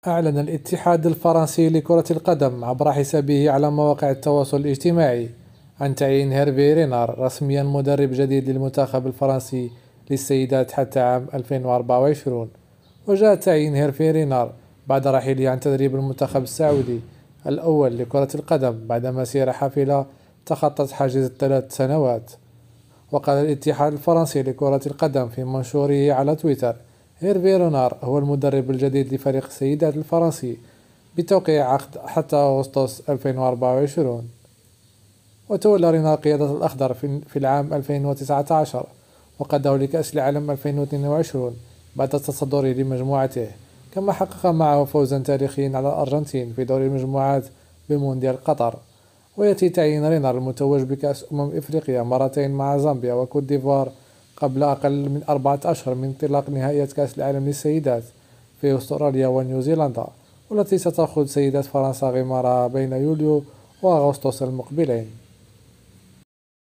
أعلن الاتحاد الفرنسي لكرة القدم عبر حسابه على مواقع التواصل الاجتماعي عن تعيين هيرفي رينار رسميا مدرب جديد للمنتخب الفرنسي للسيدات حتى عام 2024. وجاء تعيين هيرفي رينار بعد رحيله عن تدريب المنتخب السعودي الأول لكرة القدم بعد مسيرة حافلة تخطت حاجز 3 سنوات. وقال الاتحاد الفرنسي لكرة القدم في منشوره على تويتر: هيرفي رونار هو المدرب الجديد لفريق السيدات الفرنسي بتوقيع عقد حتى أغسطس 2024. وتولى رينار قيادة الأخضر في العام 2019 وقاده لكأس العالم 2022 بعد تصدره لمجموعته، كما حقق معه فوزا تاريخيا على الأرجنتين في دور المجموعات بمونديال قطر. ويأتي تعيين رينار المتوج بكأس إفريقيا مرتين مع زامبيا وكوت ديفوار قبل أقل من 4 أشهر من انطلاق نهائيات كأس العالم للسيدات في أستراليا ونيوزيلندا، والتي ستأخذ سيدات فرنسا غمارها بين يوليو وأغسطس المقبلين.